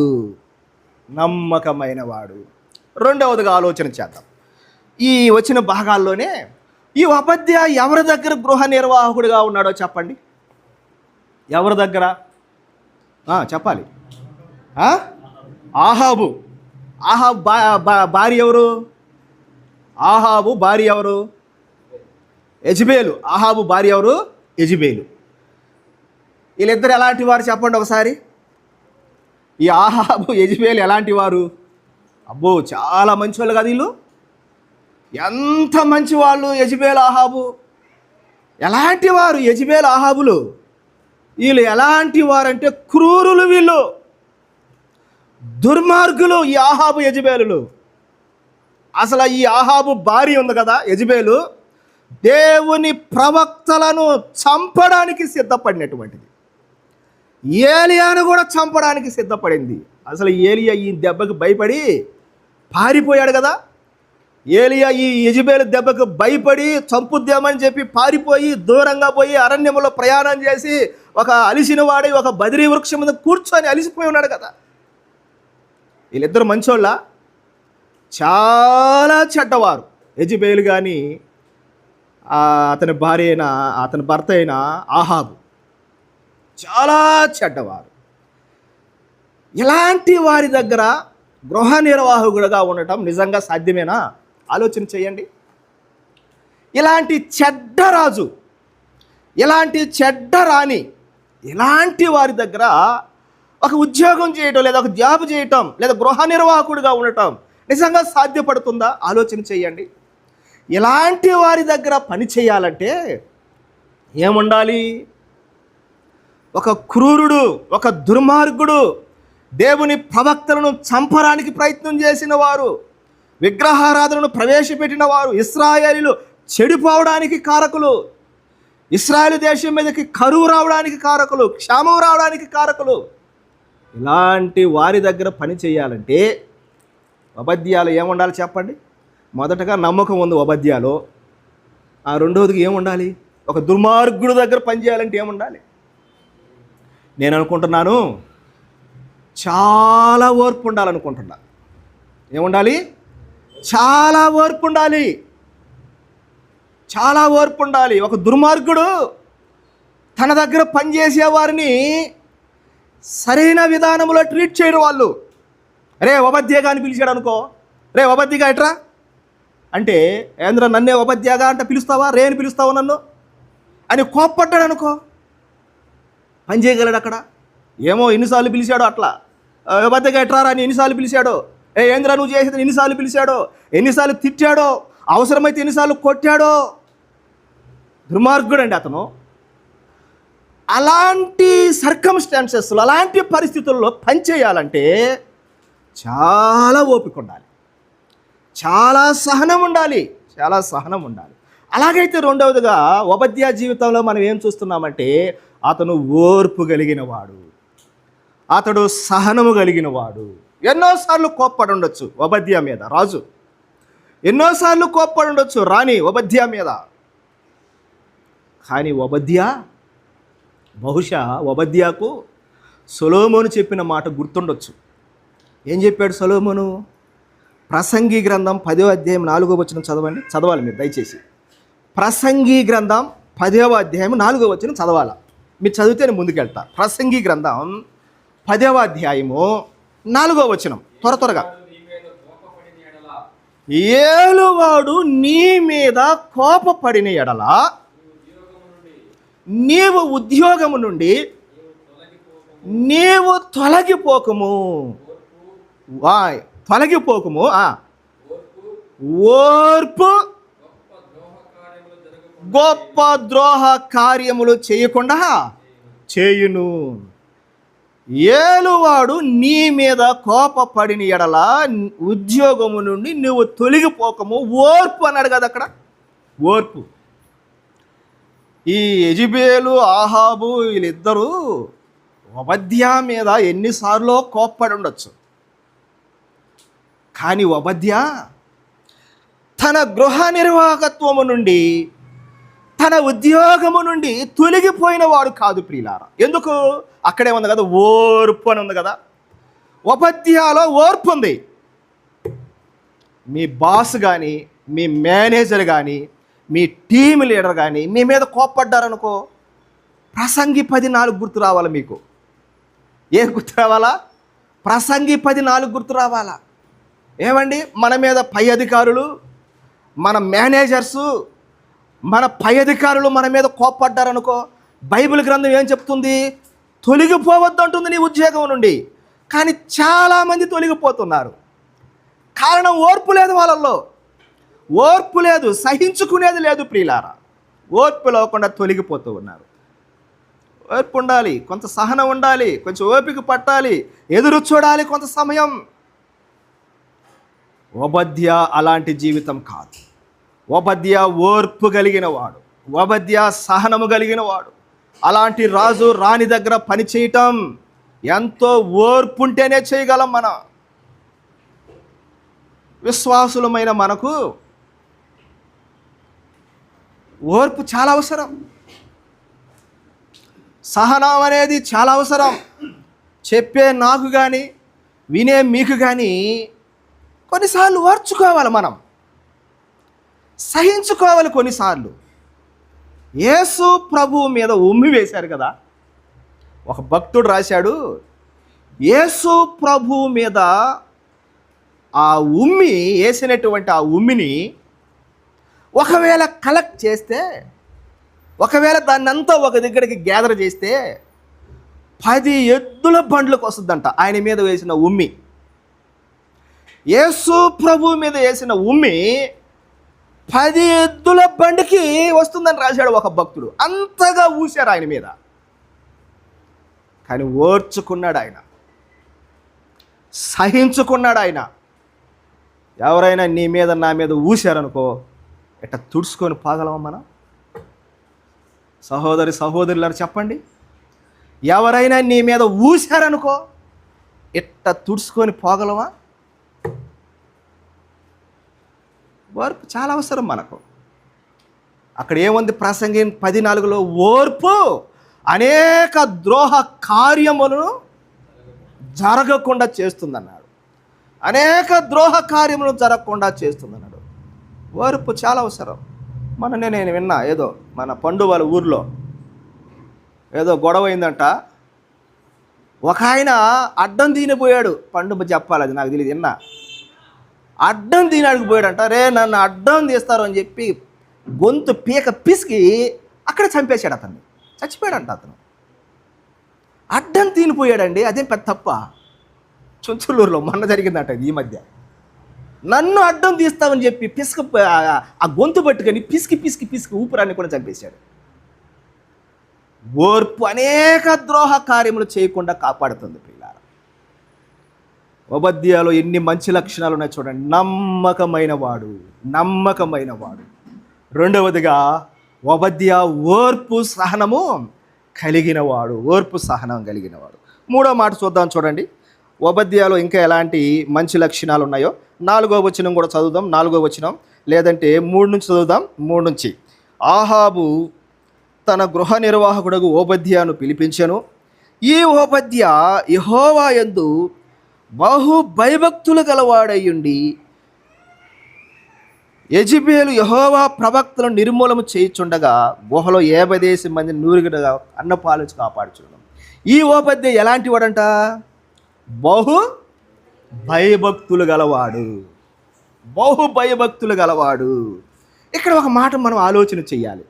రెండవదిగా ఆలోచన చేద్దాం. ఈ వచ్చిన భాగాల్లోనే ఈ ఓబద్యా ఎవరి దగ్గర గృహ నిర్వాహకుడిగా ఉన్నాడో చెప్పండి. ఎవరి దగ్గర చెప్పాలి? ఆహాబు. భార్య ఎవరు? ఆహాబు భార్య ఎవరు? యెజబేలు. ఆహాబు భార్య ఎవరు? యెజబేలు. వీళ్ళిద్దరు ఎలాంటి వారు చెప్పండి ఒకసారి. ఈ ఆహాబు యెజబేలు ఎలాంటి వారు? అబ్బో చాలా మంచి వాళ్ళు కదా వీళ్ళు. ఎంత మంచి వాళ్ళు యెజబేలు ఆహాబు. ఎలాంటి వారు యెజబేలు ఆహాబులు? వీళ్ళు ఎలాంటి వారంటే క్రూరులు, వీళ్ళు దుర్మార్గులు. ఈ ఆహాబు యెజబేలులు. అసలు ఈ ఆహాబు భార్య ఉంది కదా యెజబేలు, దేవుని ప్రవక్తలను చంపడానికి సిద్ధపడినటువంటిది. ఏలియాను కూడా చంపడానికి సిద్ధపడింది. అసలు ఏలియా ఈ దెబ్బకి భయపడి పారిపోయాడు కదా. ఏలియా ఈ యెజబేలు దెబ్బకు భయపడి చంపుద్దామని చెప్పి పారిపోయి దూరంగా పోయి అరణ్యంలో ప్రయాణం చేసి ఒక అలిసిన వాడి ఒక బదిరీ వృక్షం మీద కూర్చొని అలిసిపోయి ఉన్నాడు కదా. వీళ్ళిద్దరు మంచోళ్ళ? చాలా చెడ్డవారు. యెజబేలు కానీ అతని భార్య అయిన అతని భర్త అయిన ఆహాబు చాలా చెడ్డవారు. ఇలాంటి వారి దగ్గర గృహ నిర్వాహకుడుగా ఉండటం నిజంగా సాధ్యమేనా? ఆలోచన చేయండి. ఇలాంటి చెడ్డ రాజు, ఇలాంటి చెడ్డ రాణి, ఇలాంటి వారి దగ్గర ఒక ఉద్యోగం చేయటం లేదా ఒక జాబ్ చేయటం లేదా గృహ నిర్వాహకుడిగా ఉండటం నిజంగా సాధ్యపడుతుందా? ఆలోచన చేయండి. ఇలాంటి వారి దగ్గర పని చేయాలంటే ఏముండాలి? ఒక క్రూరుడు, ఒక దుర్మార్గుడు, దేవుని ప్రవక్తలను చంపడానికి ప్రయత్నం చేసిన వారు, విగ్రహారాధనను ప్రవేశపెట్టిన వారు, ఇశ్రాయేలీలు చెడిపోవడానికి కారకులు, ఇశ్రాయేలు దేశం మీదకి కరువు రావడానికి కారకులు, క్షామం రావడానికి కారకులు. ఇలాంటి వారి దగ్గర పని చేయాలంటే ఓబద్యాలో ఏముండాలి చెప్పండి? మొదటగా నమ్మకం ఉంది ఓబద్యాలో. రెండవదికి ఏముండాలి? ఒక దుర్మార్గుడు దగ్గర పని చేయాలంటే ఏముండాలి? నేను అనుకుంటున్నాను చాలా ఓర్పు ఉండాలనుకుంటున్నా. ఏముండాలి? చాలా ఓర్పు ఉండాలి. చాలా ఓర్పు ఉండాలి. ఒక దుర్మార్గుడు తన దగ్గర పనిచేసే వారిని సరైన విధానంలో ట్రీట్ చేయరు వాళ్ళు. రే ఓబద్యాగా అని పిలిచాడు అనుకో, రే ఓబద్యాగా ఎట్రా అంటే, ఏంద్ర నన్నే ఓబద్యాగా అంటే పిలుస్తావా, రే అని పిలుస్తావా నన్ను అని కోప్పడ్డాడు అనుకో, పని చేయగలడు అక్కడ. ఏమో ఎన్నిసార్లు పిలిచాడో అట్లా, ఓబద్యాగా ఎట్రారా అని ఎన్నిసార్లు పిలిచాడో, ఏంద్ర నువ్వు చేసేది ఎన్నిసార్లు పిలిచాడో, ఎన్నిసార్లు తిట్టాడో, అవసరమైతే ఎన్నిసార్లు కొట్టాడో. దుర్మార్గుడు అండి అతను. అలాంటి సర్కమ్స్టాన్సెస్లో, అలాంటి పరిస్థితుల్లో పనిచేయాలంటే చాలా ఓపిక ఉండాలి, చాలా సహనం ఉండాలి, చాలా సహనం ఉండాలి. అలాగైతే రెండవదిగా ఓబద్యా జీవితంలో మనం ఏం చూస్తున్నామంటే అతను ఓర్పు కలిగిన వాడు, అతడు సహనము కలిగిన వాడు. ఎన్నోసార్లు కోప్పడి ఉండొచ్చు ఓబద్యా మీద రాజు, ఎన్నోసార్లు కోప్పడి ఉండొచ్చు రాణి ఓబద్యా మీద. కానీ ఓబద్యా, బహుశా ఓబద్యాకు సొలొమోను చెప్పిన మాట గుర్తుండొచ్చు. ఏం చెప్పాడు సొలొమోను? ప్రసంగి గ్రంథం 10వ అధ్యాయం 4వ వచనం చదవండి, చదవాలి మీరు దయచేసి. ప్రసంగి గ్రంథం 10వ అధ్యాయం 4వ వచనం చదవాలా. మీరు చదివితే నేను ముందుకెళ్తా. ప్రసంగి గ్రంథం 10వ అధ్యాయము 4వ వచనం, త్వరగా. ఏలువాడు నీ మీద కోపపడిన ఎడల నీవు ఉద్యోగము నుండి నీవు తొలగిపోకము. తొలగిపోకము. ఓర్పు గొప్ప ద్రోహ కార్యములు చేయకుండా చేయును. ఏలువాడు నీ మీద కోపపడిన ఎడల ఉద్యోగము నుండి నువ్వు తొలగిపోకము. ఓర్పు అన్నాడు కదా అక్కడ, ఓర్పు. ఈ యెజెబెలు ఆహాబు వీళ్ళిద్దరూ ఓబద్యా మీద ఎన్నిసార్లు కోప్పడి ఉండొచ్చు, కానీ ఓబద్యా తన గృహ నిర్వాహకత్వము నుండి, తన ఉద్యోగము నుండి తొలగిపోయిన వాడు కాదు ప్రియులారా. ఎందుకు? అక్కడే ఉంది కదా ఓర్పు అని ఉంది కదా. ఓబద్యాలో ఓర్పు ఉంది. మీ బాస్ కానీ, మీ మేనేజర్ కానీ, మీ టీమ్ లీడర్ కానీ మీ మీద కోప్పడ్డారనుకో, ప్రసంగి 14 గుర్తు రావాలా మీకు. ఏం గుర్తు రావాలా? ప్రసంగి 14 గుర్తు రావాలా. ఏమండి, మన మీద పై అధికారులు, మన మేనేజర్సు, మన పై అధికారులు మన మీద కోప్పడ్డారనుకో, బైబిల్ గ్రంథం ఏం చెప్తుంది? తొలగిపోవద్దు అంటుంది నీ ఉద్యోగం నుండి. కానీ చాలామంది తొలగిపోతున్నారు. కారణం ఓర్పు లేదు వాళ్ళల్లో. ఓర్పు లేదు, సహించుకునేది లేదు ప్రియులారా. ఓర్పు లేకుండా తొలగిపోతూ ఉన్నారు. ఓర్పు ఉండాలి, కొంత సహనం ఉండాలి, కొంచెం ఓపిక పట్టాలి, ఎదురు చూడాలి కొంత సమయం. ఓబద్యా అలాంటి జీవితం కాదు. ఓబద్యా ఓర్పు కలిగిన వాడు, ఓబద్యా సహనము కలిగిన వాడు. అలాంటి రాజు రాణి దగ్గర పని చేయటం ఎంతో ఓర్పు ఉంటేనే చేయగలం. మన విశ్వాసులమైన మనకు ఓర్పు చాలా అవసరం, సహనం అనేది చాలా అవసరం. చెప్పే నాకు కానీ, వినే మీకు కానీ కొన్నిసార్లు ఓర్చుకోవాలి, మనం సహించుకోవాలి. కొన్నిసార్లు యేసు ప్రభువు మీద ఉమ్మి వేశారు కదా, ఒక భక్తుడు రాశాడు, యేసు ప్రభువు మీద ఆ ఉమ్మి వేసినటువంటి ఆ ఉమ్మిని ఒకవేళ కలెక్ట్ చేస్తే, ఒకవేళ దాన్ని అంతా ఒక దగ్గరికి గ్యాదర్ చేస్తే 10 ఎద్దుల బండ్లకు వస్తుందంట ఆయన మీద వేసిన ఉమ్మి. యేసు ప్రభు మీద వేసిన ఉమ్మి 10 ఎద్దుల బండికి వస్తుందని రాశాడు ఒక భక్తుడు. అంతగా ఊశారు ఆయన మీద, కానీ ఓర్చుకున్నాడు ఆయన, సహించుకున్నాడు ఆయన. ఎవరైనా నీ మీద నా మీద ఊశారనుకో, ఎట్లా తుడుచుకొని పోగలమా మనం? సహోదరులను చెప్పండి, ఎవరైనా నీ మీద ఊశారనుకో ఎట్లా తుడుచుకొని పోగలమా? ఓర్పు చాలా అవసరం మనకు. అక్కడ ఏముంది? ప్రసంగి 14లో ఓర్పు అనేక ద్రోహ కార్యములను జరగకుండా చేస్తుందన్నాడు. అనేక ద్రోహ కార్యములు జరగకుండా చేస్తుందన్నాడు. ఓర్పు చాలా అవసరం. నేను విన్నా, ఏదో మన పండు వాళ్ళ ఊర్లో ఏదో గొడవ అయిందంట. ఒక ఆయన అడ్డం తినిపోయాడు. పండు చెప్పాలి, అది నాకు తెలియదు, విన్నా. అడ్డం తినడానికి పోయాడంట. రే నన్ను అడ్డం తీస్తారు అని చెప్పి గొంతు పీక పిసికి అక్కడ చంపేశాడు అతన్ని. చచ్చిపోయాడంట అతను. అడ్డం తినిపోయాడండి, అదేం పెద్ద తప్ప. చుంచులూరులో మొన్న జరిగిందంట ఈ మధ్య. నన్ను అడ్డం తీస్తామని చెప్పి పిసుక ఆ గొంతు పట్టుకొని పిసికి పిసికి పిసికి ఊపిరాన్ని కూడా చంపేశాడు. ఓర్పు అనేక ద్రోహ కార్యములు చేయకుండా కాపాడుతుంది ప్రియులారా. ఓబద్యాలో ఎన్ని మంచి లక్షణాలు ఉన్నాయి చూడండి. నమ్మకమైన వాడు. రెండవదిగా ఓబద్యా ఓర్పు సహనం కలిగినవాడు. మూడో మాట చూద్దాం చూడండి. ఓబద్యాలో ఇంకా ఎలాంటి మంచి లక్షణాలు ఉన్నాయో 4వ వచనం కూడా చదువుదాం. 4వ వచనం, లేదంటే 3 నుంచి చదువుదాం. 3 నుంచి. ఆహాబు తన గృహ నిర్వాహకుడగు ఓబద్యాను పిలిపించెను. ఈ ఓబద్యా యెహోవా యందు బహు భయభక్తులు గలవాడయ్యుండి యెజెబెలు యెహోవా ప్రవక్తలను నిర్మూలన చేయుచుండగా గుహలో 50 మందిని నూరుగుడుగా అన్నపాలించి కాపాడుచున్నాం. ఈ ఓబద్యా ఎలాంటి వాడంట? బహు భయభక్తులు గలవాడు. ఇక్కడ ఒక మాట మనం ఆలోచన చెయ్యాలి.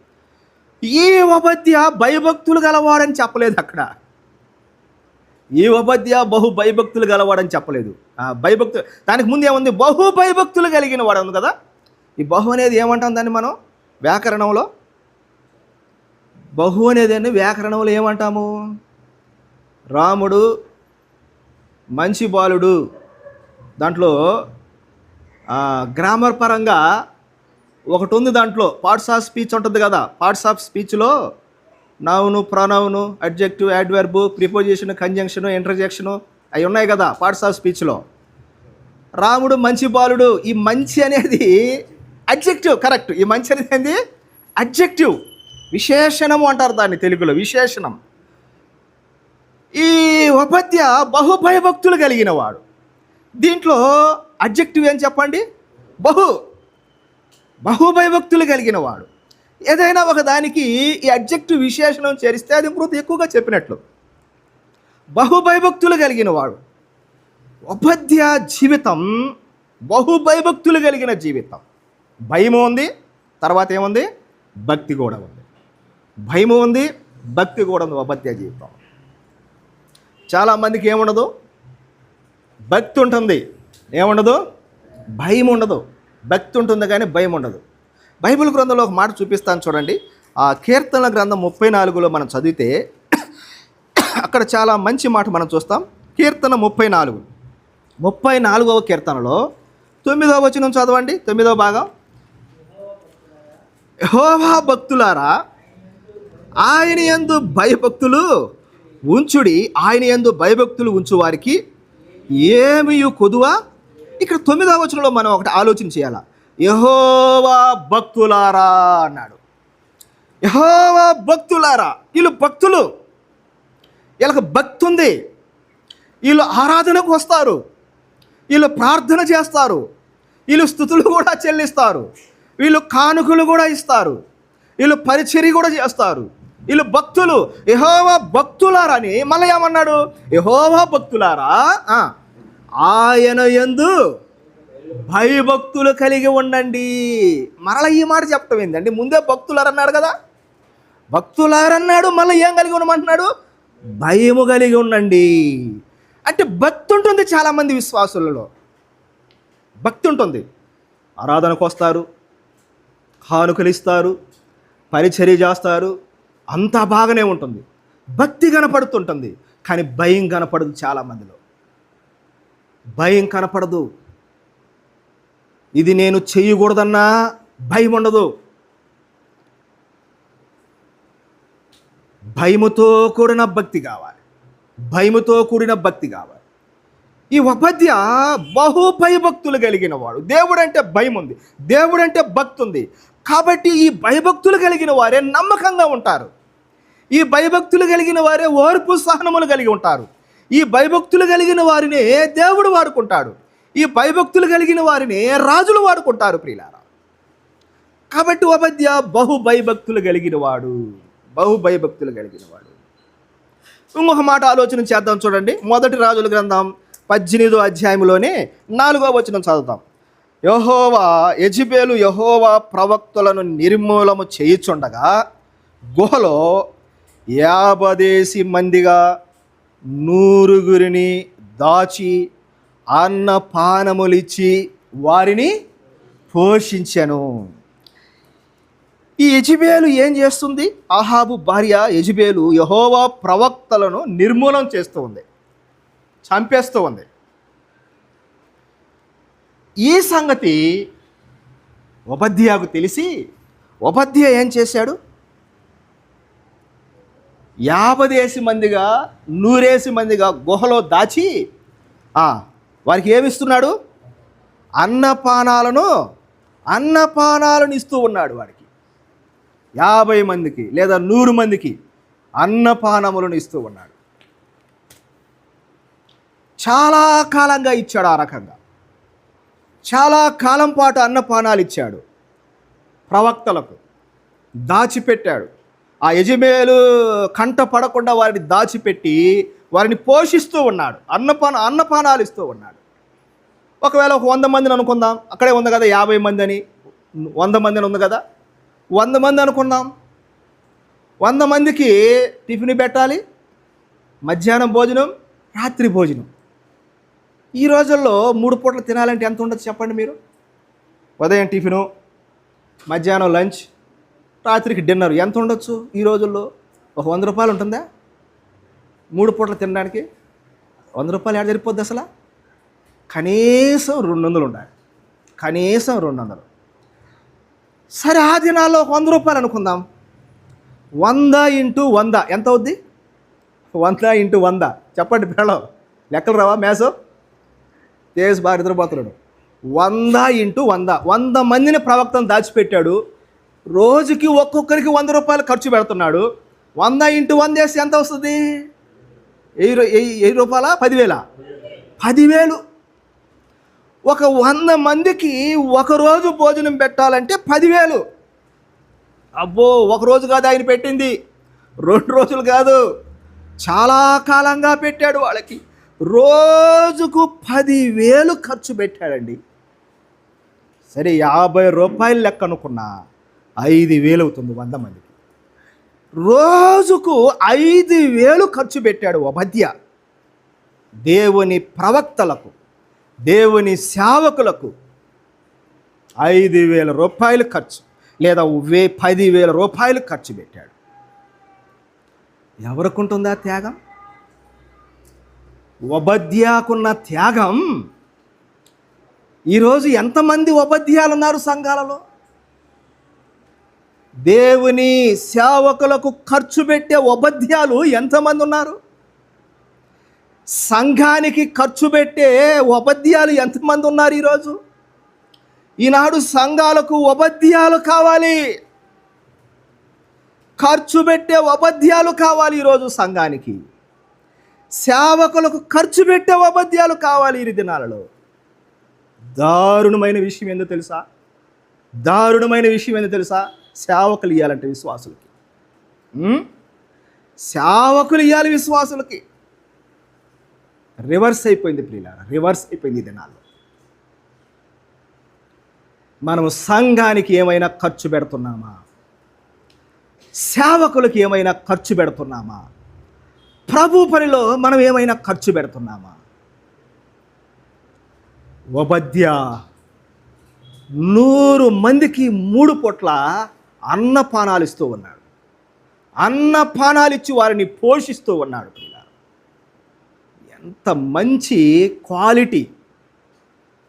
ఈ ఓబద్యా భయభక్తులు గలవాడని చెప్పలేదు అక్కడ. ఈ ఓబద్యా బహు భయభక్తులు గలవాడని చెప్పలేదు. భయభక్తులు దానికి ముందు ఏముంది? బహు భయభక్తులు కలిగిన వాడు ఉంది కదా. ఈ బహు అనేది ఏమంటాం దాన్ని మనం వ్యాకరణంలో? బహు అనేది వ్యాకరణంలో ఏమంటాము? రాముడు మంచి బాలుడు. దాంట్లో గ్రామర్ పరంగా ఒకటి ఉంది, దాంట్లో పార్ట్స్ ఆఫ్ స్పీచ్ ఉంటుంది కదా. పార్ట్స్ ఆఫ్ స్పీచ్లో noun, pronoun, adjective, adverb, preposition, conjunction, interjection అవి ఉన్నాయి కదా పార్ట్స్ ఆఫ్ స్పీచ్లో. రాముడు మంచి బాలుడు. ఈ మంచి అనేది అడ్జెక్టివ్, కరెక్ట్. ఈ మంచి అనేది ఏంది? అడ్జెక్టివ్, విశేషణము అంటారు దాన్ని తెలుగులో, విశేషణం. ఈ ఉపధ్య బహుభయభక్తులు కలిగిన వాడు. దీంట్లో అడ్జెక్టివ్ ఏం చెప్పండి? బహుభయభక్తులు కలిగిన వాడు. ఏదైనా ఒక దానికి ఈ అడ్జెక్టివ్ విశేషణం చేరిస్తే అది మృతి ఎక్కువగా చెప్పినట్లు. బహుభయభక్తులు కలిగిన వాడు. ఉపధ్య జీవితం బహుభయభక్తులు కలిగిన జీవితం. భయము ఉంది, తర్వాత ఏముంది? భక్తి కూడా ఉంది. భయము ఉంది, భక్తి కూడా ఉంది ఉపధ్య జీవితం. చాలామందికి ఏముండదు? భక్తి ఉంటుంది, ఏముండదు? భయం ఉండదు. భక్తి ఉంటుంది కానీ భయం ఉండదు. బైబిల్ గ్రంథంలో ఒక మాట చూపిస్తాను చూడండి. ఆ కీర్తనల గ్రంథం 34లో మనం చదివితే అక్కడ చాలా మంచి మాట మనం చూస్తాం. కీర్తన 34వ కీర్తనలో 9వ వచనం చదవండి. 9వ భాగం. యెహోవా భక్తులారా ఆయన యందు భయభక్తులు ఉంచుడి, ఆయన యందు భయభక్తులు ఉంచు వారికి ఏమీ కొదువా. ఇక్కడ 9వ వచనంలో మనం ఒకటి ఆలోచన చేయాలా. యెహోవా భక్తులారా అన్నాడు. యెహోవా భక్తులారా, వీళ్ళు భక్తులు, వీళ్ళకి భక్తి ఉంది. వీళ్ళు ఆరాధనకు వస్తారు, వీళ్ళు ప్రార్థన చేస్తారు, వీళ్ళు స్తుతులు కూడా చెల్లిస్తారు, వీళ్ళు కానుకలు కూడా ఇస్తారు, వీళ్ళు పరిచర్య కూడా చేస్తారు. వీళ్ళు భక్తులు. యెహోవా భక్తులారా అని మళ్ళీ ఏమన్నాడు? యెహోవా భక్తులారా ఆయన యందు భయభక్తులు కలిగి ఉండండి. మరలా ఈ మాట చెప్పటం ఏంటండి? ముందే భక్తులారన్నాడు కదా, భక్తులారన్నాడు, మళ్ళీ ఏం కలిగి ఉండమంటున్నాడు? భయము కలిగి ఉండండి. అంటే భక్తి ఉంటుంది. చాలామంది విశ్వాసులలో భక్తి ఉంటుంది. ఆరాధనకు వస్తారు, కానుకలు ఇస్తారు, పరిచర్య చేస్తారు, అంతా బాగానే ఉంటుంది. భక్తి కనపడుతుంటుంది కానీ భయం కనపడదు. చాలామందిలో భయం కనపడదు. ఇది నేను చేయకూడదన్నా భయం ఉండదు. భయముతో కూడిన భక్తి కావాలి, భయముతో కూడిన భక్తి కావాలి. ఈ ఉపధ్య భయభక్తులు కలిగిన వాడు. దేవుడంటే భయం ఉంది, దేవుడంటే భక్తి ఉంది. కాబట్టి ఈ భయభక్తులు కలిగిన వారే నమ్మకంగా ఉంటారు. ఈ భయభక్తులు కలిగిన వారే ఓర్పు సహనములు కలిగి ఉంటారు. ఈ భయభక్తులు కలిగిన వారినే దేవుడు వాడుకుంటాడు. ఈ భయభక్తులు కలిగిన వారినే రాజులు వాడుకుంటారు ప్రియులారా. కాబట్టి ఉపధ్య భయభక్తులు కలిగిన వాడు, భయభక్తులు కలిగిన వాడు. ఇంకొక మాట ఆలోచన చేద్దాం చూడండి. మొదటి రాజుల గ్రంథం 18వ అధ్యాయంలోనే 4వ వచనం చదువుతాం. యెజెబెలు యెహోవా ప్రవక్తలను నిర్మూలము చేయుచుండగా గుహలో 50 మందిగా 100 దాచి అన్నపానములిచ్చి వారిని పోషించెను. ఈ యెజెబెలు ఏం చేస్తుంది? ఆహాబు భార్య యెజెబెలు యెహోవా ప్రవక్తలను నిర్మూలన చేస్తూ ఉంది, చంపేస్తూ ఉంది. ఈ సంగతి ఉపధ్యకు తెలిసి ఉపధ్య ఏం చేశాడు? 50 మందిగా 100 మందిగా గుహలో దాచి వారికి ఏమిస్తున్నాడు? అన్నపానాలను ఇస్తూ ఉన్నాడు. వారికి 50 మందికి లేదా 100 మందికి అన్నపానములను ఇస్తూ ఉన్నాడు. చాలా కాలంగా ఇచ్చాడు. ఆ రకంగా చాలా కాలం పాటు అన్నపానాలు ఇచ్చాడు, ప్రవక్తలకు దాచిపెట్టాడు. ఆ యెజెబెలు కంట పడకుండా వారిని దాచిపెట్టి వారిని పోషిస్తూ ఉన్నాడు, అన్నపానాలు ఇస్తూ ఉన్నాడు. ఒకవేళ ఒక 100 మందిని అనుకుందాం, అక్కడే ఉంది కదా 50 మంది అని, 100 మంది అని ఉంది కదా, 100 మంది అనుకుందాం. 100 మందికి టిఫిన్ పెట్టాలి, మధ్యాహ్నం భోజనం, రాత్రి భోజనం. ఈ రోజుల్లో 3 పూటలు తినాలంటే ఎంత ఉండదు చెప్పండి మీరు? ఉదయం టిఫిను, మధ్యాహ్నం లంచ్, రాత్రికి డిన్నర్ ఎంత ఉండొచ్చు? ఈ రోజుల్లో ఒక 100 రూపాయలు ఉంటుందా 3 పూటలు తినడానికి? రూపాయలు ఏడ సరిపోద్ది అసలు? కనీసం 200 ఉండాలి, కనీసం 200. సరే ఆ దినాల్లో 100 అనుకుందాం. 100 × 100 ఎంత అవుద్ది? 100 × 100 చెప్పండి పిల్లలు, లెక్కలు రావా? మేసం తేజ్ బాగా నిద్రపోతున్నాడు. 100 × 100, 100 మందిని ప్రవక్తను దాచిపెట్టాడు. రోజుకి ఒక్కొక్కరికి 100 రూపాయలు ఖర్చు పెడుతున్నాడు. 100 × 100 వేస్తే ఎంత వస్తుంది? 1000 రూపాయల? 10,000? 10,000. ఒక 100 మందికి ఒకరోజు భోజనం పెట్టాలంటే 10,000. అబ్బో, ఒకరోజు కాదు ఆయన పెట్టింది, 2 రోజులు కాదు, చాలా కాలంగా పెట్టాడు. వాళ్ళకి రోజుకు 10,000 ఖర్చు పెట్టాడండి. సరే 50 రూపాయలు లెక్క అనుకున్నా 5,000 అవుతుంది 100 మందికి. రోజుకు 5,000 ఖర్చు పెట్టాడు ఓబద్య. దేవుని ప్రవక్తలకు, దేవుని సేవకులకు 5,000 రూపాయలు ఖర్చు, లేదా 10,000 రూపాయలు ఖర్చు పెట్టాడు. ఎవరికి ఉంటుందా త్యాగం? ఓబద్యాకున్న త్యాగం. ఈరోజు ఎంతమంది ఓబద్యాలు ఉన్నారు సంఘాలలో? దేవుని సేవకులకు ఖర్చు పెట్టే ఓబద్యాలు ఎంతమంది ఉన్నారు? సంఘానికి ఖర్చు పెట్టే ఓబద్యాలు ఎంతమంది ఉన్నారు ఈరోజు? ఈనాడు సంఘాలకు ఓబద్యాలు కావాలి, ఖర్చు పెట్టే ఓబద్యాలు కావాలి. ఈరోజు సంఘానికి సేవకులకు ఖర్చు పెట్టే ఓబద్యాలు కావాలి ఈ దినాలలో. దారుణమైన విషయం ఏందో తెలుసా? దారుణమైన విషయం ఏందో తెలుసా? సేవకులు ఇవ్వాలంటే విశ్వాసులకి, సేవకులు ఇవ్వాలి విశ్వాసులకి. రివర్స్ అయిపోయింది ప్రియులారా, రివర్స్ అయిపోయింది ఈ దినాల్లో. మనము సంఘానికి ఏమైనా ఖర్చు పెడుతున్నామా? సేవకులకు ఏమైనా ఖర్చు పెడుతున్నామా? ప్రభు పనిలో మనం ఏమైనా ఖర్చు పెడుతున్నామా? ఓబద్య 100 మందికి 3 పూట్ల అన్నపానాలు ఇస్తూ ఉన్నాడు. అన్నపానాలు ఇచ్చి వారిని పోషిస్తూ ఉన్నాడు. ఎంత మంచి క్వాలిటీ,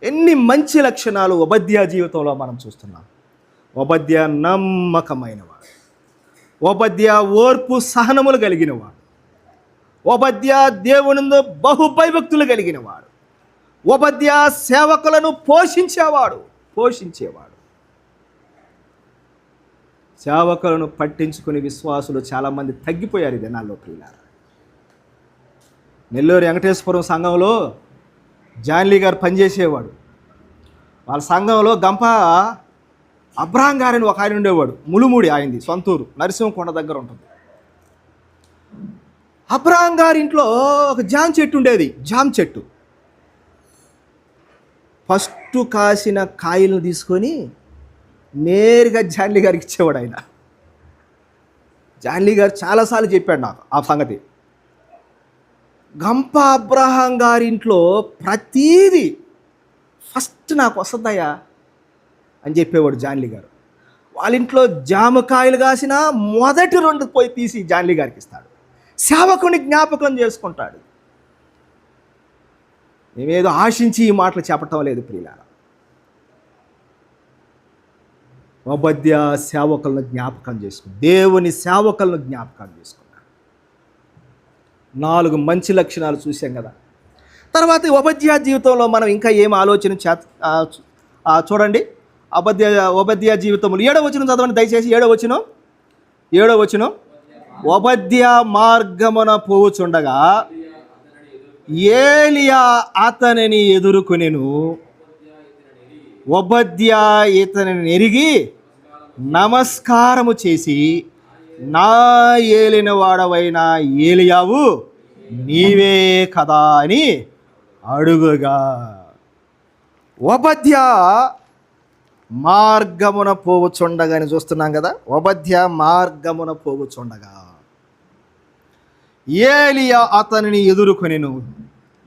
ఎన్ని మంచి లక్షణాలు ఓబద్య జీవితంలో మనం చూస్తున్నాం. ఓబద్య నమ్మకమైనవాడు, ఓబద్య ఓర్పు సహనములు కలిగినవాడు, ఓబద్య దేవునితో బహుభయభక్తులు కలిగినవాడు, ఓబద్య సేవకులను పోషించేవాడు. సేవకులను పట్టించుకుని విశ్వాసులు చాలామంది తగ్గిపోయారు ఈ దినాల్లో ప్రియులారా. నెల్లూరు వెంకటేశ్వరం సంఘంలో జాన్లీ గారు పనిచేసేవాడు. వాళ్ళ సంఘంలో గంప అబ్రహాం గారని ఒక ఆయన ఉండేవాడు. ములుమూడి ఆయనది సొంతూరు, నరసింహకొండ దగ్గర ఉంటుంది. అబ్రహాం గారి ఇంట్లో ఒక జామ చెట్టు ఉండేది, జామ చెట్టు. ఫస్ట్ కాసిన కాయలను తీసుకొని నేరుగా జాన్లీ గారికి ఇచ్చేవాడు ఆయన. జాన్లీ గారు చాలాసార్లు చెప్పాడు నాకు ఆ సంగతి. గంప అబ్రహాం గారి ఇంట్లో ప్రతీది ఫస్ట్ నాకు వస్తుందయ్యా అని చెప్పేవాడు జాన్లీ గారు. వాళ్ళ ఇంట్లో జామకాయలు కాసిన మొదటి 2 పోయి తీసి జాన్లీ గారికి ఇస్తాడు. సేవకుని జ్ఞాపకం చేసుకుంటాడు. మేమేదో ఆశించి ఈ మాటలు చెప్పటం లేదు ప్రియులారా. ఓబద్య సేవకులను జ్ఞాపకం చేసుకుని, దేవుని సేవకులను జ్ఞాపకం చేసుకున్నాడు. 4 మంచి లక్షణాలు చూసాం కదా. తర్వాత ఓబద్య జీవితంలో మనం ఇంకా ఏం ఆలోచన చూడండి. ఓబద్య జీవితంలో 7వ వచనం చదవండి దయచేసి. 7వ వచనం. ఓబద్య మార్గమున పోవుచుండగా ఏలియా అతనిని ఎదుర్కొనెను. ఓబద్య ఇతనిని ఎరిగి నమస్కారము చేసి, నా ఏలిన వాడవైన ఏలియావు నీవే కదా అని అడుగుగా. ఓబద్య మార్గమున పోవుచుండగా అని చూస్తున్నాం కదా. ఓబద్య మార్గమున పోవుచుండగా ఏలియా అతనిని ఎదుర్కొనెను.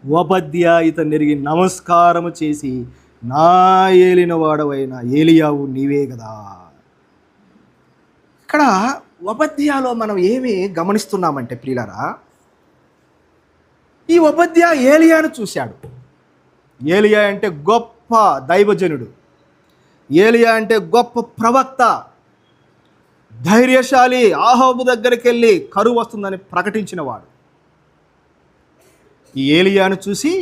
ఓబద్య ఇతన్ని ఎరిగి నమస్కారము చేసి, నా ఏలిన వాడవైన ఏలియావు నీవే కదా. ఇక్కడ ఓబద్యలో మనం ఏమి గమనిస్తున్నామంటే ప్రియులారా, ఈ ఓబద్యా ఏలియాను చూశాడు. ఏలియా అంటే గొప్ప దైవజనుడు, ఏలియా అంటే గొప్ప ప్రవక్త, ధైర్యశాలి, ఆహాబు దగ్గరికి వెళ్ళి కరువు వస్తుందని ప్రకటించిన వాడు. ఈ ఏలియాను చూసి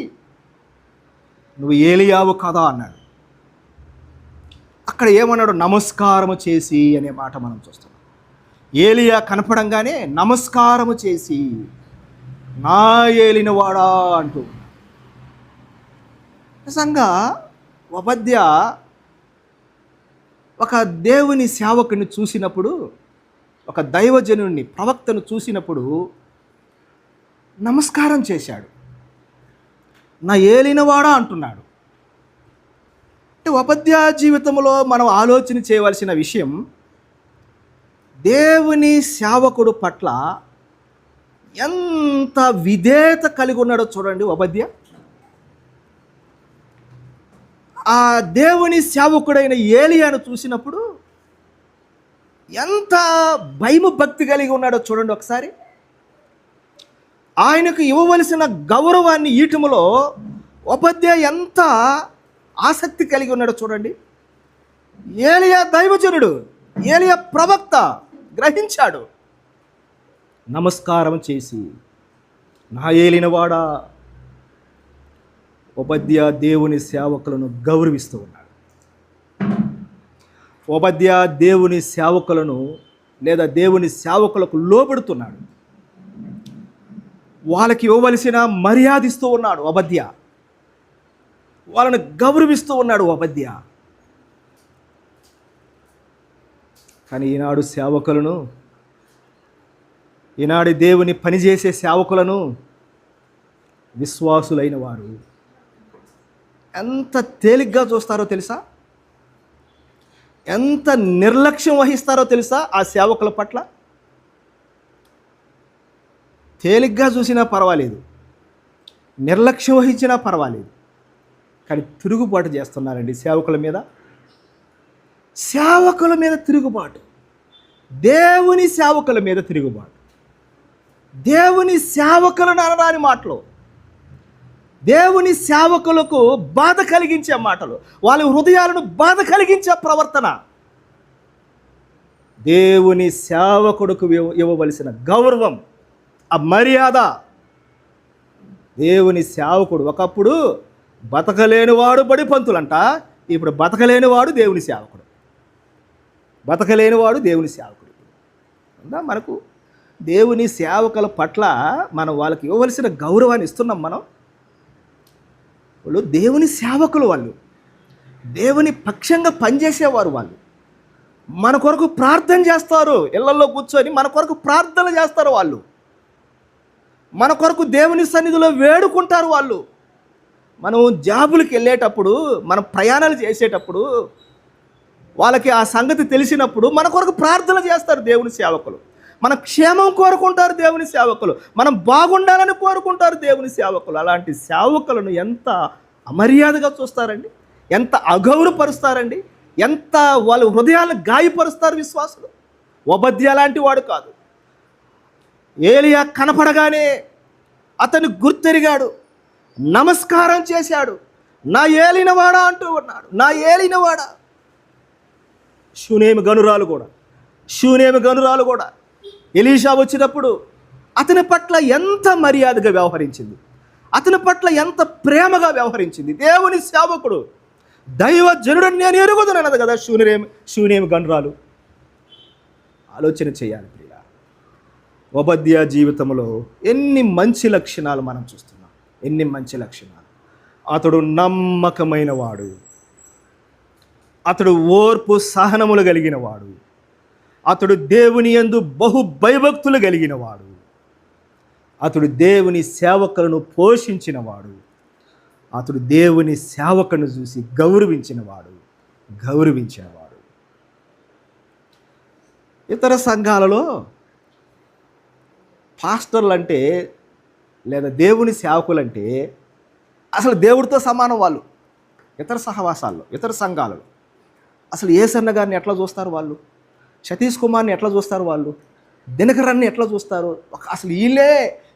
నువ్వు ఏలియావు కదా అన్నాడు. అక్కడ ఏమన్నాడు? నమస్కారము చేసి అనే మాట మనం చూస్తున్నాం. ఏలియా కనపడంగానే నమస్కారము చేసి నా ఏలినవాడా అంటూ. నిజంగా ఓబద్యా ఒక దేవుని సేవకుని చూసినప్పుడు, ఒక దైవజనుడిని, ప్రవక్తను చూసినప్పుడు నమస్కారం చేశాడు. నా ఏలినవాడా అంటున్నాడు. అంటే ఓబద్యా జీవితంలో మనం ఆలోచన చేయవలసిన విషయం, దేవుని సేవకుడు పట్ల ఎంత విధేయత కలిగి ఉన్నాడో చూడండి ఓబద్యా. ఆ దేవుని సేవకుడైన ఏలియాను చూసినప్పుడు ఎంత భయము భక్తి కలిగి ఉన్నాడో చూడండి ఒకసారి. ఆయనకు ఇవ్వవలసిన గౌరవాన్ని ఈటములో ఓబద్యా ఎంత ఆసక్తి కలిగి ఉన్నాడో చూడండి. ఏలియా దైవజనుడు, ఏలియా ప్రవక్త, గ్రహించాడు. నమస్కారం చేసి నా ఏలినవాడా. ఓబద్యా దేవుని సేవకులను గౌరవిస్తూ ఉన్నాడు. ఓబద్యా దేవుని సేవకులను లేదా దేవుని సేవకులకు లోబడుతున్నాడు. వాళ్ళకి ఇవ్వవలసిన మర్యాదిస్తూ ఉన్నాడు ఓబద్యా. వాళ్ళని గౌరవిస్తూ ఉన్నాడు ఓబద్యా. కానీ ఈనాడు సేవకులను, ఈనాడు దేవుని పనిచేసే సేవకులను విశ్వాసులైన వారు ఎంత తేలిగ్గా చూస్తారో తెలుసా? ఎంత నిర్లక్ష్యం వహిస్తారో తెలుసా ఆ సేవకుల పట్ల? తేలిగ్గా చూసినా పర్వాలేదు, నిర్లక్ష్యం వహించినా పర్వాలేదు, కానీ తిరుగుబాటు చేస్తున్నారండి సేవకుల మీద. సేవకుల మీద తిరుగుబాటు, దేవుని సేవకుల మీద తిరుగుబాటు. దేవుని సేవకులను అనరాని మాటలు, దేవుని సేవకులకు బాధ కలిగించే మాటలు, వాళ్ళ హృదయాలను బాధ కలిగించే ప్రవర్తన. దేవుని సేవకుడుకు ఇవ్వవలసిన గౌరవం, ఆ మర్యాద. దేవుని సేవకుడు ఒకప్పుడు బతకలేనివాడు బడి పంతులంట, ఇప్పుడు బతకలేనివాడు దేవుని సేవకుడు. బతకలేనివాడు దేవుని సేవకుడు. ఉందా మనకు? దేవుని సేవకుల పట్ల మనం వాళ్ళకి ఇవ్వవలసిన గౌరవాన్ని ఇస్తున్నాం మనం. వాళ్ళు దేవుని సేవకులు, వాళ్ళు దేవుని పక్షంగా పనిచేసేవారు. వాళ్ళు మన కొరకు ప్రార్థన చేస్తారు, ఇళ్లలో కూర్చొని మన కొరకు ప్రార్థన చేస్తారు. వాళ్ళు మన కొరకు దేవుని సన్నిధిలో వేడుకుంటారు. వాళ్ళు మనం జాబులకు వెళ్ళేటప్పుడు, మనం ప్రయాణాలు చేసేటప్పుడు వాళ్ళకి ఆ సంగతి తెలిసినప్పుడు మన కొరకు ప్రార్థన చేస్తారు దేవుని సేవకులు. మన క్షేమం కోరుకుంటారు దేవుని సేవకులు, మనం బాగుండాలని కోరుకుంటారు దేవుని సేవకులు. అలాంటి సేవకులను ఎంత అమర్యాదగా చూస్తారండి, ఎంత అగౌరవపరుస్తారండి, ఎంత వాళ్ళ హృదయాలను గాయపరుస్తారు విశ్వాసులు. ఓబద్యా లాంటి వాడు కాదు. ఏలియా కనపడగానే అతను గుర్తెరిగాడు, నమస్కారం చేశాడు. నా ఏలినవాడా అంటూ ఉన్నాడు. నా ఏలినవాడా. షూనేమి గనురాలు కూడా ఎలీషా వచ్చినప్పుడు అతని పట్ల ఎంత మర్యాదగా వ్యవహరించింది, అతని పట్ల ఎంత ప్రేమగా వ్యవహరించింది. దేవుని సేవకుడు, దైవజనుడు నేను ఎరుగుదునన్నది కదా షూనేమి గనురాలు. ఆలోచన చేయాలి ప్రియ. ఓబద్యా జీవితంలో ఎన్ని మంచి లక్షణాలు మనం చూస్తున్నాం, ఎన్ని మంచి లక్షణాలు. అతడు నమ్మకమైన వాడు, అతడు ఓర్పు సహనములు కలిగిన వాడు, అతడు దేవుని యందు బహు భయభక్తులు కలిగిన వాడు, అతడు దేవుని సేవకులను పోషించినవాడు, అతడు దేవుని సేవకులను చూసి గౌరవించినవాడు. ఇతర సంఘాలలో పాస్టర్లు అంటే లేదా దేవుని సేవకులంటే అసలు దేవుడితో సమానం వాళ్ళు. ఇతర సహవాసాల్లో, ఇతర సంఘాలలో అసలు యేసన్న గారిని ఎట్లా చూస్తారు వాళ్ళు, సతీష్ కుమార్ని ఎట్లా చూస్తారు వాళ్ళు, దినకరన్ని ఎట్లా చూస్తారు, అసలు వీళ్ళే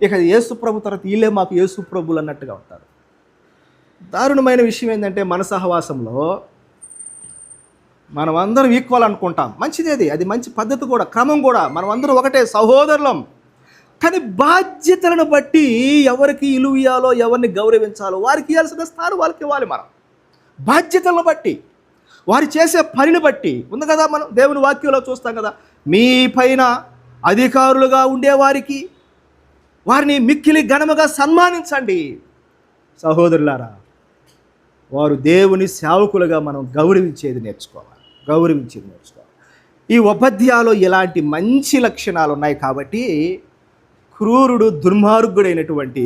ఇక యేసు ప్రభు తర్వాత వీళ్ళే మాకు యేసు ప్రభులు అన్నట్టుగా ఉంటారు. దారుణమైన విషయం ఏంటంటే మన సహవాసంలో మనం అందరం ఈక్వల్ అనుకుంటాం. మంచిదేది, అది మంచి పద్ధతి కూడా, క్రమం కూడా, మనం అందరం ఒకటే సహోదరులం. కానీ బాధ్యతలను బట్టి ఎవరికి ఇలువ ఇవ్వాలో, ఎవరిని గౌరవించాలో వారికి ఇవ్వాల్సిన స్థానం వాళ్ళకి ఇవ్వాలి. మనం బాధ్యతలను బట్టి, వారు చేసే పనిని బట్టి ఉంది కదా. మనం దేవుని వాక్యంలో చూస్తాం కదా, మీ పైన అధికారులుగా ఉండేవారికి వారిని మిక్కిలి ఘనముగా సన్మానించండి. సహోదరులారా, వారు దేవుని సేవకులుగా మనం గౌరవించేది నేర్చుకోవాలి. ఈ ఉపధ్యాలో ఇలాంటి మంచి లక్షణాలు ఉన్నాయి కాబట్టి క్రూరుడు దుర్మార్గుడైనటువంటి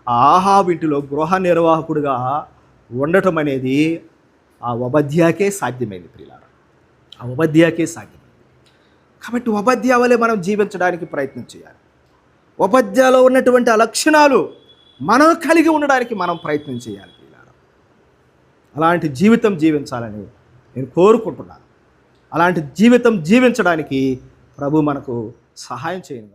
ఆహాబు ఇంటిలో గృహ నిర్వాహకుడుగా ఉండటం అనేది ఆ ఉపధ్యాకే సాధ్యమైంది ప్రియులారా, ఆ ఉపధ్యాకే సాధ్యమైంది. కాబట్టి ఉపధ్యా వలె మనం జీవించడానికి ప్రయత్నం చేయాలి. ఉపధ్యాలో ఉన్నటువంటి ఆ లక్షణాలు మనం కలిగి ఉండడానికి మనం ప్రయత్నం చేయాలి ప్రియులారా. అలాంటి జీవితం జీవించాలని నేను కోరుకుంటున్నాను. అలాంటి జీవితం జీవించడానికి ప్రభు మనకు సహాయం చేయను.